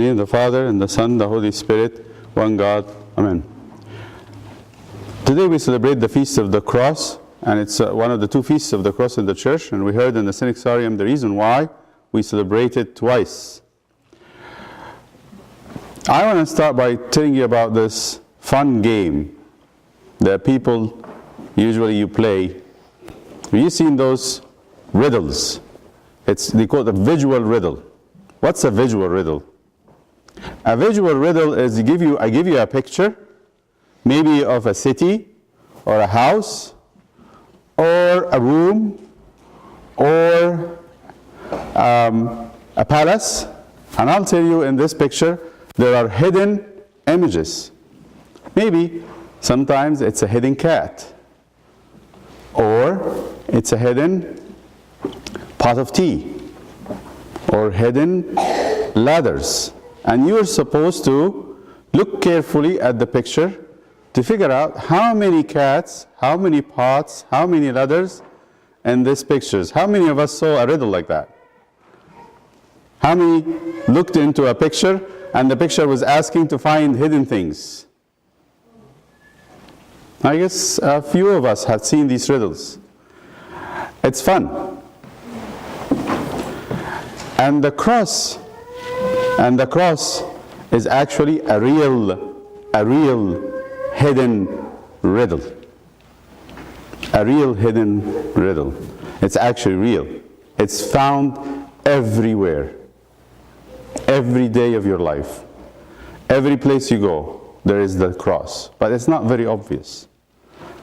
name of the Father, and the Son, and the Holy Spirit, one God. Amen. Today we celebrate the Feast of the Cross, and it's one of the two feasts of the cross in the church, and we heard in the Synaxarium the reason why we celebrate it twice. I want to start by telling you about this fun game that people usually you play. Have you seen those riddles? They call it a visual riddle. What's a visual riddle? A visual riddle is I give you a picture, maybe of a city or a house or a room or a palace, and I'll tell you in this picture there are hidden images. Maybe sometimes it's a hidden cat, or it's a hidden pot of tea, or hidden ladders. And you're supposed to look carefully at the picture to figure out how many cats, how many pots, how many ladders in these pictures. How many of us saw a riddle like that? How many looked into a picture and the picture was asking to find hidden things? I guess a few of us have seen these riddles. It's fun. And the cross is actually a real hidden riddle. A real hidden riddle. It's actually real. It's found everywhere. Every day of your life. Every place you go, there is the cross. But it's not very obvious.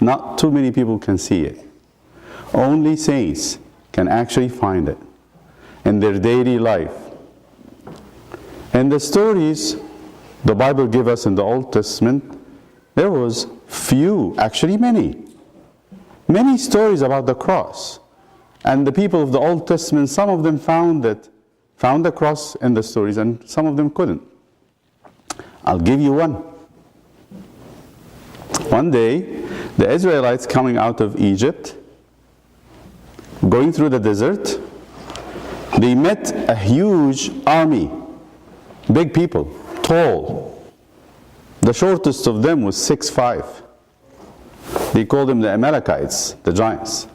Not too many people can see it. Only saints can actually find it in their daily life. In the stories the Bible gives us in the Old Testament, there was many stories about the cross. And the people of the Old Testament, some of them found the cross in the stories, and some of them couldn't. I'll give you one. One day, the Israelites coming out of Egypt, going through the desert, they met a huge army, big people, tall. The shortest of them was 6'5". They called them the Amalekites, the giants.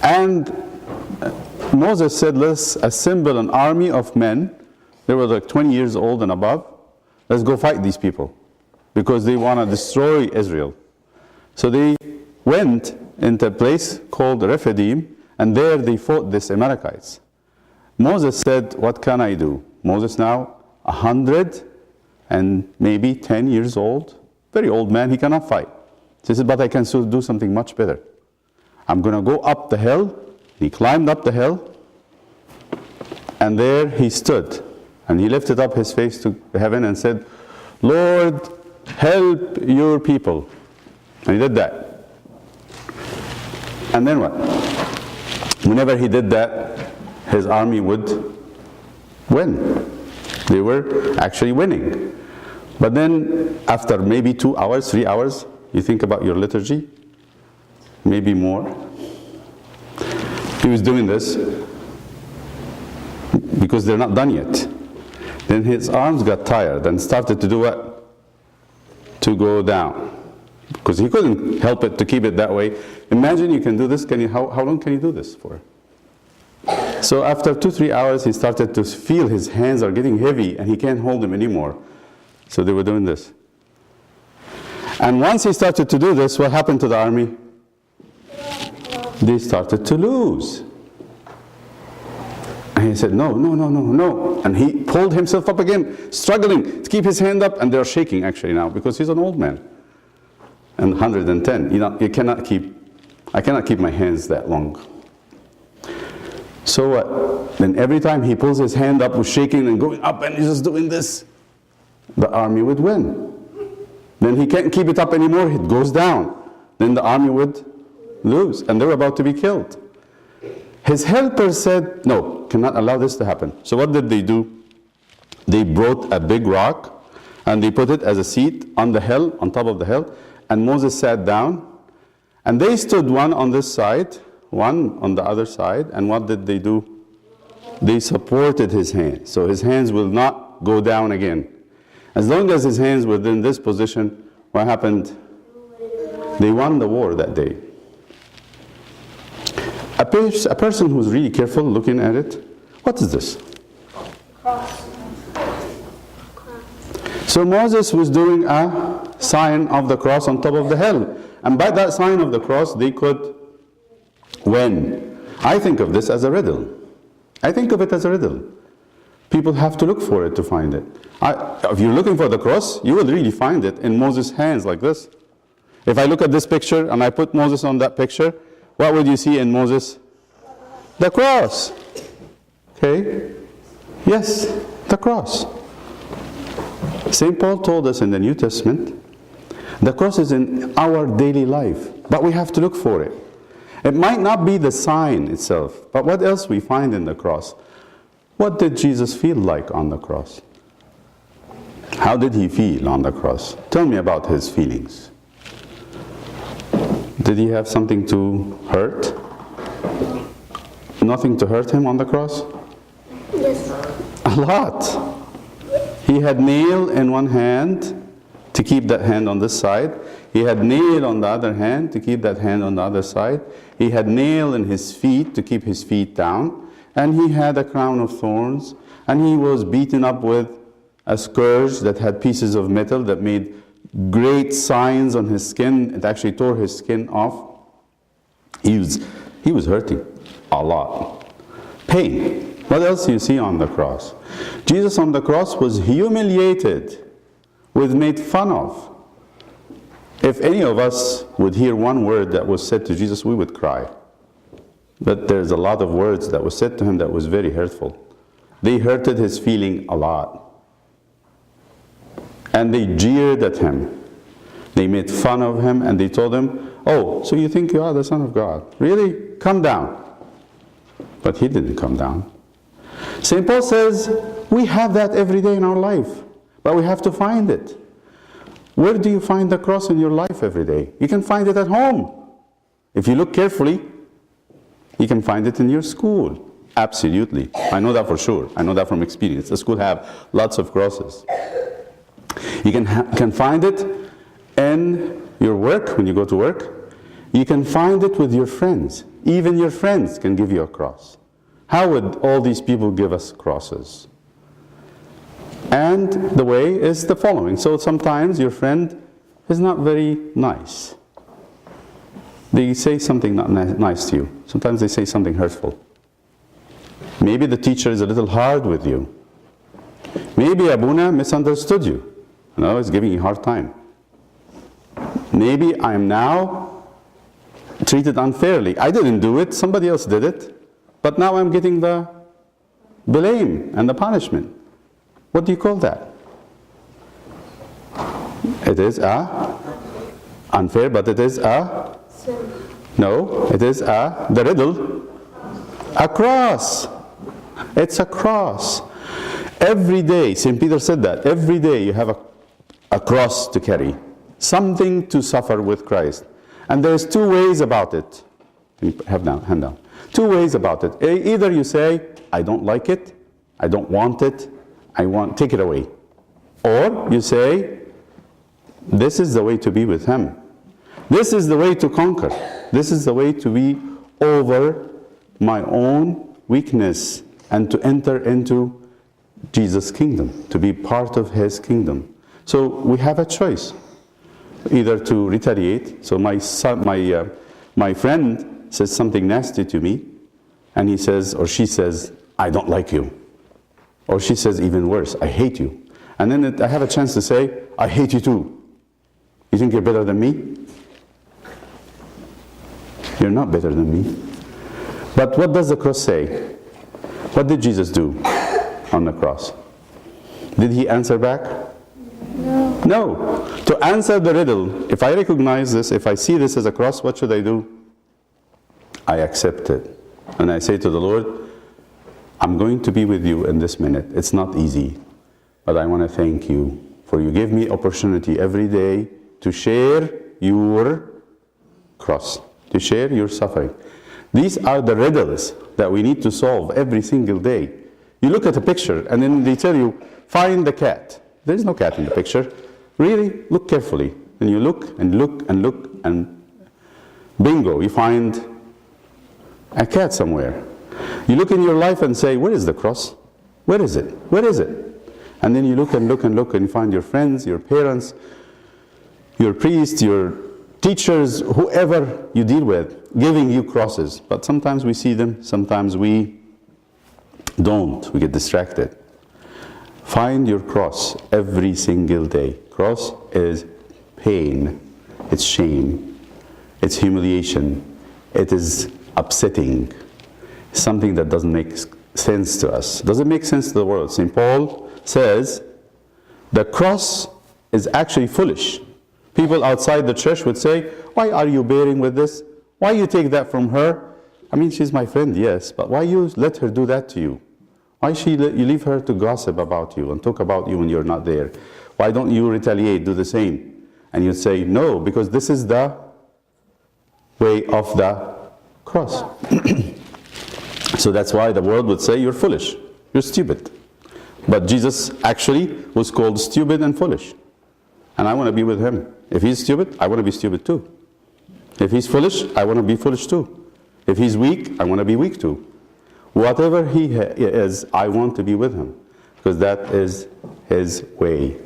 And Moses said, let's assemble an army of men. They were like 20 years old and above. Let's go fight these people because they want to destroy Israel. So they went into a place called Rephidim, and there they fought these Amalekites. Moses said, what can I do? Moses now 100 and maybe 10 years old, very old man, he cannot fight. So he said, but I can still do something much better. I'm going to go up the hill. He climbed up the hill, and there he stood. And he lifted up his face to heaven and said, Lord, help your people. And he did that. And then what? Whenever he did that, his army would win. They were actually winning. But then, after maybe 2 hours, 3 hours, you think about your liturgy, maybe more. He was doing this because they're not done yet. Then his arms got tired and started to do what? To go down. Because he couldn't help it to keep it that way. Imagine you can do this. How long can you do this for? So after 2-3 hours, he started to feel his hands are getting heavy and he can't hold them anymore. So they were doing this. And once he started to do this, what happened to the army? They started to lose. And he said, no. And he pulled himself up again, struggling to keep his hand up, and they're shaking actually now because he's an old man. And 110, I cannot keep my hands that long. So what? Then every time he pulls his hand up, was shaking and going up, and he's just doing this, the army would win. Then he can't keep it up anymore, it goes down. Then the army would lose, and they were about to be killed. His helpers said, no, cannot allow this to happen. So what did they do? They brought a big rock, and they put it as a seat on the hill, on top of the hill, and Moses sat down, and they stood one on this side, one on the other side, and what did they do? They supported his hands, so his hands will not up, go down again. As long as his hands were in this position, what happened? They won the war that day. A person who's really careful looking at it, what is this? Cross. So Moses was doing a sign of the cross on top of the hill. And by that sign of the cross, they could win. I think of this as a riddle. I think of it as a riddle. People have to look for it to find it. If you're looking for the cross, you will really find it in Moses' hands like this. If I look at this picture and I put Moses on that picture, what would you see in Moses? The cross. Okay? Yes, the cross. St. Paul told us in the New Testament, the cross is in our daily life, but we have to look for it. It might not be the sign itself, but what else we find in the cross? What did Jesus feel like on the cross? How did he feel on the cross? Tell me about his feelings. Did he have something to hurt? Nothing to hurt him on the cross? Yes. A lot. He had nail in one hand to keep that hand on this side. He had nail on the other hand to keep that hand on the other side. He had nail in his feet to keep his feet down. And he had a crown of thorns. And he was beaten up with a scourge that had pieces of metal that made great signs on his skin. It actually tore his skin off. He was hurting a lot. Pain. What else do you see on the cross? Jesus on the cross was humiliated, was made fun of. If any of us would hear one word that was said to Jesus, we would cry. But there's a lot of words that was said to him that was very hurtful. They hurted his feeling a lot. And they jeered at him. They made fun of him and they told him, oh, so you think you are the Son of God? Really? Come down. But he didn't come down. St. Paul says, we have that every day in our life, but we have to find it. Where do you find the cross in your life every day? You can find it at home. If you look carefully, you can find it in your school. Absolutely. I know that for sure. I know that from experience. The school have lots of crosses. You can find it in your work, when you go to work. You can find it with your friends. Even your friends can give you a cross. How would all these people give us crosses? And the way is the following. So sometimes your friend is not very nice. They say something not nice to you. Sometimes they say something hurtful. Maybe the teacher is a little hard with you. Maybe Abuna misunderstood you. He's giving you a hard time. Maybe I'm now treated unfairly. I didn't do it, somebody else did it. But now I'm getting the blame and the punishment. What do you call that? It is unfair, but it is no, it is the riddle, a cross. It's a cross. Every day, St. Peter said that, every day you have a cross to carry, something to suffer with Christ. And there's two ways about it. Hand down. Two ways about it. Either you say, I don't like it, I don't want it, take it away. Or you say, this is the way to be with Him. This is the way to conquer. This is the way to be over my own weakness and to enter into Jesus' kingdom, to be part of His kingdom. So we have a choice, either to retaliate. So my friend says something nasty to me, and he says, or she says, I don't like you. Or she says even worse, I hate you. And then I have a chance to say, I hate you too. You think you're better than me? You're not better than me. But what does the cross say? What did Jesus do on the cross? Did He answer back? No. No. To answer the riddle, if I recognize this, if I see this as a cross, what should I do? I accept it. And I say to the Lord, I'm going to be with you in this minute. It's not easy, but I want to thank you for you give me opportunity every day to share your cross, to share your suffering. These are the riddles that we need to solve every single day. You look at a picture and then they tell you, find the cat. There is no cat in the picture. Really, look carefully. And you look and look and look and bingo, you find a cat somewhere. You look in your life and say, where is the cross? Where is it? Where is it? And then you look and look and look and you find your friends, your parents, your priests, your teachers, whoever you deal with, giving you crosses. But sometimes we see them, sometimes we don't. We get distracted. Find your cross every single day. Cross is pain, it's shame, it's humiliation, it is upsetting, something that doesn't make sense to us. Doesn't make sense to the world. St. Paul says the cross is actually foolish. People outside the church would say, why are you bearing with this? Why you take that from her? I mean, she's my friend, yes, but why you let her do that to you? Why you leave her to gossip about you and talk about you when you're not there? Why don't you retaliate, do the same? And you'd say, no, because this is the way of the cross. So that's why the world would say, you're foolish, you're stupid. But Jesus actually was called stupid and foolish. And I want to be with him. If he's stupid, I want to be stupid too. If he's foolish, I want to be foolish too. If he's weak, I want to be weak too. Whatever he is, I want to be with him. Because that is his way.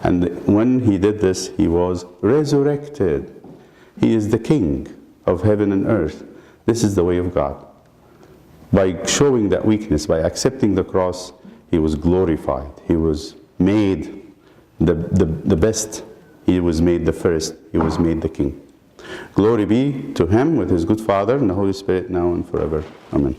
And when he did this, he was resurrected. He is the King of heaven and earth. This is the way of God. By showing that weakness, by accepting the cross, he was glorified. He was made the best. He was made the first. He was made the King. Glory be to him with his good Father and the Holy Spirit now and forever. Amen.